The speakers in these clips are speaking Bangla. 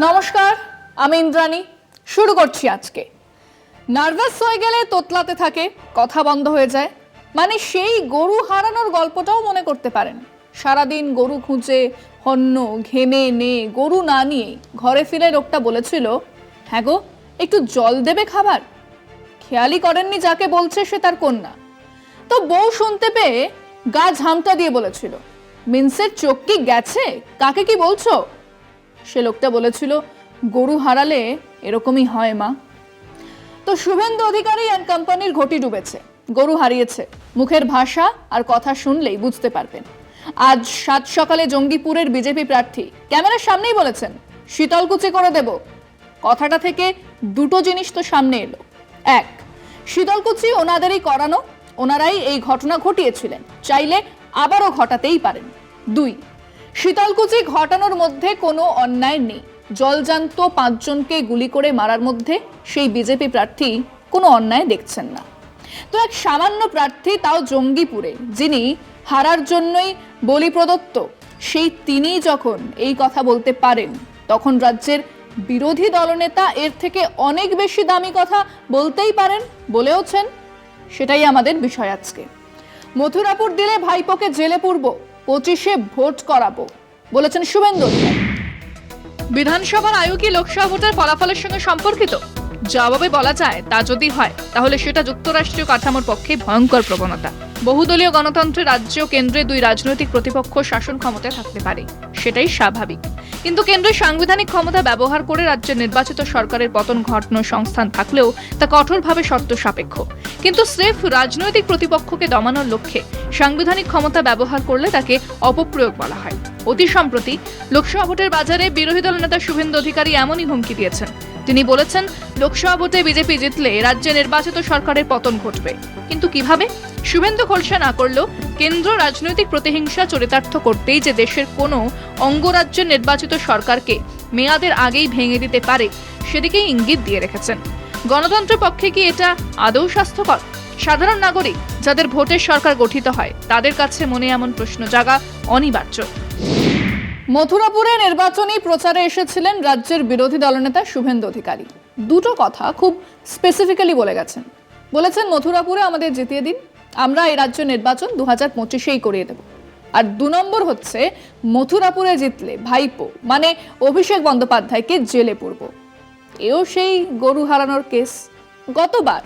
নমস্কার, আমি ইন্দ্রাণী। শুরু করছি আজকে। নার্ভাস হয়ে গেলে তোতলাতে থাকে, কথা বন্ধ হয়ে যায়, মানে সেই গরু হারানোর গল্পটাও মনে করতে পারেন। সারাদিন গরু খুঁজে হন্য ঘেমে নে গরু না নিয়ে ঘরে ফিরে লোকটা বলেছিল, হ্যাঁ গো, একটু জল দেবে খাবার। খেয়ালই করেননি যাকে বলছে সে তার কন্যা। তো বউ শুনতে পেয়ে গা ঝামটা দিয়ে বলেছিল, মিন্সের চোখ কি গেছে, কাকে কি বলছো? সে লোকটা বলেছিল, গরু হারালে এরকমই হয় মা। তো শুভেন্দু অধিকারী অ্যান্ড কোম্পানির ঘটি ডুবেছে, গরু হারিয়েছে। মুখের ভাষা আর কথা শুনলেই বুঝতে পারবেন। আজ 7 সকালে জঙ্গিপুরের বিজেপি প্রার্থী ক্যামেরার সামনেই বলেছেন, শীতলকুচি করে দেব। কথাটা থেকে দুটো জিনিস তো সামনে এলো। এক, শীতলকুচি ওনাদেরই করানো, ওনারাই এই ঘটনা ঘটিয়েছিলেন, চাইলে আবারও ঘটাতেই পারেন। 2, শীতলকুচি ঘটানোর মধ্যে কোনো অন্যায় নেই। জলজান্ত 5 জনকে গুলি করে মারার মধ্যে সেই বিজেপি প্রার্থী কোনো অন্যায় দেখছেন না। তো এক সামান্য প্রার্থী, তাও জঙ্গিপুরে, যিনি হারার জন্যই বলি প্রদত্ত, সেই তিনিই যখন এই কথা বলতে পারেন, তখন রাজ্যের বিরোধী দলনেতা এর থেকে অনেক বেশি দামি কথা বলতেই পারেন, বলেওছেন। সেটাই আমাদের বিষয় আজকে। মথুরাপুর দিলে ভাইপোকে জেলে পুরবো, 25-এ ভোট করাবো, বলেছেন শুভেন্দু অধিকারী। বিধানসভার আয়ু কি লোকসভা ভোটের ফলাফলের সঙ্গে সম্পর্কিত? জবাবে বলা যায়, তা যদি হয় তাহলে সেটা যুক্তরাষ্ট্রীয় কাঠামোর পক্ষে ভয়ঙ্কর প্রবণতা। বহুদলীয় গণতন্ত্রে রাজ্য ও কেন্দ্রে দুই রাজনৈতিক প্রতিপক্ষ শাসন ক্ষমতায় থাকতে পারে, সেটাই স্বাভাবিক। কিন্তু কেন্দ্রের সাংবিধানিক ক্ষমতা ব্যবহার করে রাজ্যের নির্বাচিত সরকারের পতন ঘটানোর সংস্থান থাকলেও তা কঠোরভাবে শর্ত সাপেক্ষ। কিন্তু স্রেফ রাজনৈতিক প্রতিপক্ষকে দমানোর লক্ষ্যে সাংবিধানিক ক্ষমতা ব্যবহার করলে তাকে অপপ্রয়োগ বলা হয়। অতি সম্প্রতি লোকসভা ভোটের বাজারে বিরোধী দল নেতা শুভেন্দু অধিকারী এমনই হুমকি দিয়েছেন। তিনি বলেছেন, লোকসভা ভোটে বিজেপি জিতলে রাজ্যে নির্বাচিত সরকারের পতন ঘটবে। কিন্তু কিভাবে? শুভেন্দু খোলসা না করলেও কেন্দ্র রাজনৈতিক প্রতিহিংসা চরিতার্থ করতেই যে দেশের কোনো অঙ্গরাজ্যের নির্বাচিত সরকারকে মেয়াদের আগেই ভেঙে দিতে পারে, সেদিকেই ইঙ্গিত দিয়ে রেখেছেন। গণতন্ত্রের পক্ষে কি এটা আদৌ স্বাস্থ্যকর? সাধারণ নাগরিক যাদের ভোটের সরকার গঠিত হয়, তাদের কাছে মনে এমন প্রশ্ন জাগা অনিবার্য। মথুরাপুরে নির্বাচনী প্রচারে এসেছিলেন রাজ্যের বিরোধী দলনেতা শুভেন্দু অধিকারী। দুটো কথা খুব স্পেসিফিক্যালি বলে গেছেন। বলেছেন, মথুরাপুরে আমাদের জিতিয়ে দিন, আমরা এই রাজ্য নির্বাচন 2025-এই করিয়ে দেব। আর 2 নম্বর হচ্ছে, মথুরাপুরে জিতলে ভাইপো মানে অভিষেক বন্দ্যোপাধ্যায়কে জেলে পুরব। এও সেই গরু হারানোর কেস। গতবার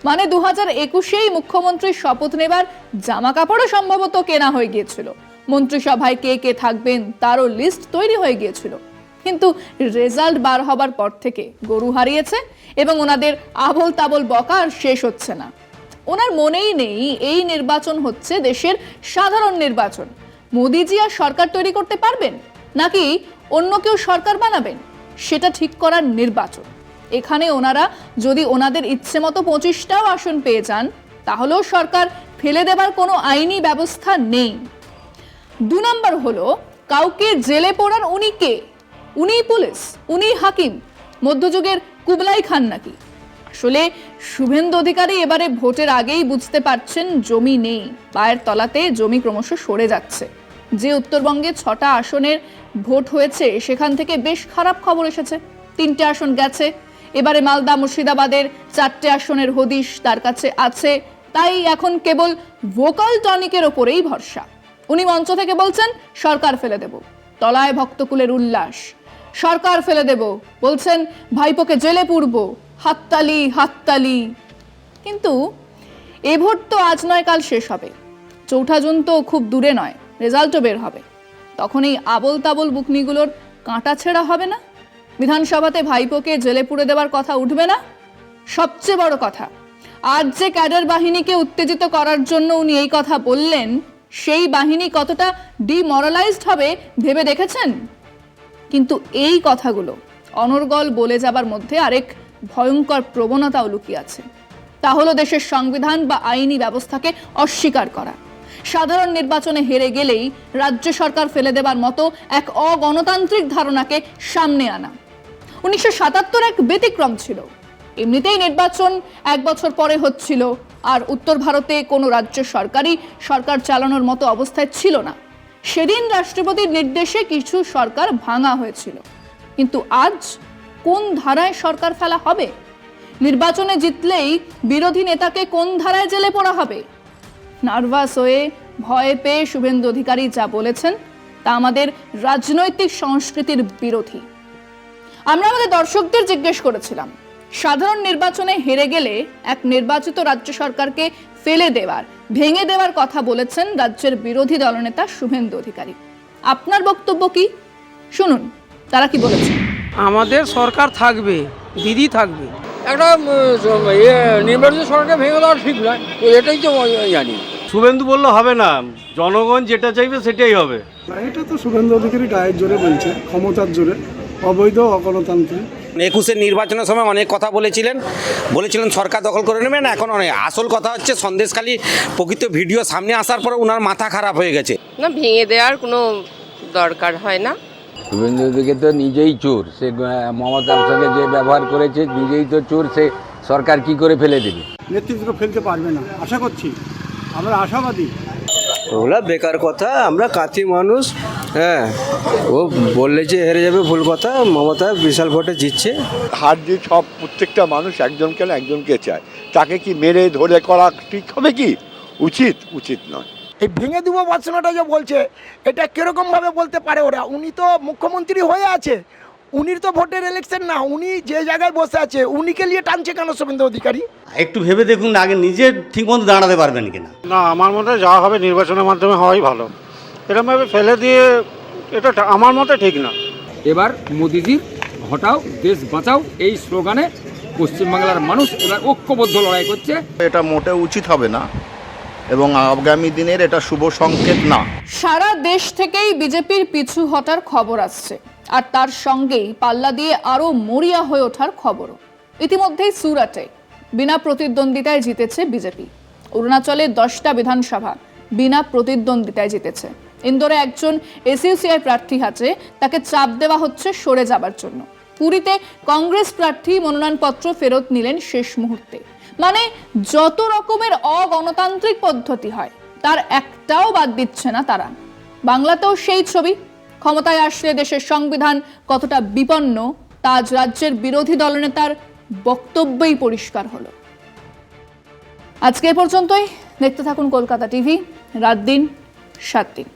মানে 2021-এই মুখ্যমন্ত্রীর শপথ নেবার জামা কাপড়ও সম্ভবত কেনা হয়ে গিয়েছিল। মন্ত্রিসভায় কে কে থাকবেন তারও লিস্ট তৈরি হয়ে গিয়েছিল। কিন্তু রেজাল্ট বার হবার পর থেকে গরু হারিয়েছে এবং ওনাদের আবল তাবল বকা আর শেষ হচ্ছে না। ওনার মনেই নেই এই নির্বাচন হচ্ছে দেশের সাধারণ নির্বাচন। মোদিজি আর সরকার তৈরি করতে পারবেন নাকি অন্য কেউ সরকার বানাবেন, সেটা ঠিক করার নির্বাচন। এখানে ওনারা যদি ওনাদের ইচ্ছে মতো 25টাও আসন পেয়ে যান, তাহলেও সরকার ফেলে দেবার কোনো আইনি ব্যবস্থা নেই। 2 নম্বর হলো, কাউকে জেলে পোড়ার উনি কে? উনিই পুলিশ, উনিই হাকিম, মধ্যযুগের কুবলাই খান নাকি? আসলে শুভেন্দু অধিকারী এবারে ভোটের আগেই বুঝতে পারছেন জমি নেই, পায়ের তলাতে জমি ক্রমশ সরে যাচ্ছে। যে উত্তরবঙ্গে 6টা আসনের ভোট হয়েছে, সেখান থেকে বেশ খারাপ খবর এসেছে। 3টে আসন গেছে। এবারে মালদা মুর্শিদাবাদের 4টে আসনের হদিশ তার কাছে আছে। তাই এখন কেবল ভোকাল টনিকের ওপরেই ভরসা। উনি মঞ্চ থেকে বলছেন, সরকার ফেলে দেব। তলায় ভক্তকুলের উল্লাস, সরকার ফেলে দেব। বলছেন, ভাইপোকে জেলে পুরব। হাততালি হাততালি। কিন্তু এ ভোট তো আজ নয় কাল শেষ হবে। 4 জুন তো খুব দূরে নয়, রেজাল্টও বের হবে। তখন এই আবল তাবল বুকনিগুলোর কাঁটা ছেঁড়া হবে না? বিধানসভাতে ভাইপোকে জেলে পুরে দেওয়ার কথা উঠবে না? সবচেয়ে বড় কথা, আজ যে ক্যাডার বাহিনীকে উত্তেজিত করার জন্য উনি এই কথা বললেন, সেই বাহিনী কতটা ডিমোরালাইজড হবে ভেবে দেখেছেন? কিন্তু এই কথাগুলো অনর্গল বলে যাবার মধ্যে আরেক ভয়ঙ্কর প্রবণতাও লুকিয়ে আছে। তা হলো দেশের সংবিধান বা আইনি ব্যবস্থাকে অস্বীকার করা। সাধারণ নির্বাচনে হেরে গেলেই রাজ্য সরকার ফেলে দেবার মতো এক অগণতান্ত্রিক ধারণাকে সামনে আনা। 1977 এক ব্যতিক্রম ছিল। এমনিতেই নির্বাচন 1 বছর পরে হচ্ছিল, আর উত্তর ভারতে কোনো রাজ্য সরকারই সরকার চালানোর মতো অবস্থায় ছিল না। সেদিন রাষ্ট্রপতির নির্দেশে কিছু সরকার ভাঙা হয়েছিল। কিন্তু আজ কোন ধারায় সরকার ফেলা হবে? নির্বাচনে জিতলেই বিরোধী নেতাকে কোন ধারায় জেলে পোড়া হবে? নার্ভাস হয়ে ভয় পেয়ে শুভেন্দু অধিকারী যা বলেছেন তা আমাদের রাজনৈতিক সংস্কৃতির বিরোধী। আমরা আমাদের দর্শকদের জিজ্ঞেস করেছিলাম, সাধারণ নির্বাচনে হেরে গেলে এক নির্বাচিত রাজ্য সরকারকে ফেলে দেওয়ার, ভেঙে দেওয়ার কথা বলেছেন রাজ্যের বিরোধী দলনেতা শুভেন্দু অধিকারী। আপনার বক্তব্য কি? শুনুন তারা কি বলেছেন। আমাদের সরকার থাকবে, দিদি থাকবে। একটা নির্বাচিত সরকারকে ভেঙে দেওয়া ঠিক নয়, এটাই তো জানি। শুভেন্দু বললে হবে না, জনগণ যেটা চাইবে সেটাই হবে। এটা তো শুভেন্দু অধিকারী গায়ের জোরে বলছে, ক্ষমতার জোরে, অবৈধ অগণতান্ত্রিক। 21-এর নির্বাচনের সময় অনেক কথা বলেছিলেন সরকার দখল করে নেবেন। এখন অনেক আসল কথা হচ্ছে সন্দেশখালী প্রকৃত ভিডিও সামনে আসার পরে ওনার মাথা খারাপ হয়ে গেছে। না, ভেঙে দেওয়ার কোনো দরকার হয় না। শুভেন্দু অধিকারী তো নিজেই চোর, সে মমতার সঙ্গে যে ব্যবহার করেছে নিজেই তো চোর, সে সরকার কি করে ফেলে দেবে? নেতৃত্ব ফেলতে পারবে না আশা করছি, আমরা আশাবাদী। ওগুলা বেকার কথা, আমরা কাঁচি মানুষ। হ্যাঁ, ও বললে যে হেরে যাবে ভুল কথা। মমতা বিশাল ভোটে জিতছে। হার জিত সব প্রত্যেকটা মানুষ একজনকে না একজনকে চায়, তাকে কি মেরে ধরে করা ঠিক হবে? কি উচিত নয়। এই ভেঙে দেবো বাসনাটা যে বলছে, এটা কিরকমভাবে বলতে পারে ওরা? উনি তো মুখ্যমন্ত্রী হয়ে আছে, উনির তো ভোটের ইলেকশন না, উনি যে জায়গায় বসে আছে উনিকে নিয়ে টানছে কেন শুভেন্দু অধিকারী? একটু ভেবে দেখুন না, আগে নিজে ঠিক মতো দাঁড়াতে পারবেন কিনা। না, আমার মতে যা হবে নির্বাচনের মাধ্যমে হওয়াই ভালো। এরকমভাবে ফেলে দিয়ে এটা আমার মতে ঠিক না। এবার মোদিজির হটাও দেশ বাঁচাও এই স্লোগানে পশ্চিমবাংলার মানুষ এবার ঐক্যবদ্ধ লড়াই করছে। এটা মোটেও উচিত হবে না এবং আগামী দিনের এটা শুভ সংকেত না। সারা দেশ থেকেই বিজেপির পিছু হটার খবর আসছে, আর তার সঙ্গেই পাল্লা দিয়ে আরো মরিয়া হয়ে ওঠার খবরও। ইতিমধ্যেই সুরাটে বিনা প্রতিদ্বন্দ্বিতায় জিতেছে বিজেপি। অরুণাচলে 10টা বিধানসভা বিনা প্রতিদ্বন্দ্বিতায় জিতেছে। ইন্দোরে একজন এসইউসিআই প্রার্থী আছে, তাকে চাপ দেওয়া হচ্ছে সরে যাবার জন্য। পুরীতে কংগ্রেস প্রার্থী মনোনয়নপত্র ফেরত নিলেন শেষ মুহূর্তে। মানে যত রকমের অগণতান্ত্রিক পদ্ধতি হয় তার একটাও বাদ দিচ্ছে না তারা। বাংলাতেও সেই ছবি। ক্ষমতায় আসলে দেশের সংবিধান কতটা বিপন্ন তা আজ রাজ্যের বিরোধী দলনেতার বক্তব্যই পরিষ্কার হলো। আজকে এ পর্যন্তই। দেখতে থাকুন কলকাতা টিভি, রাত দিন 7 দিন।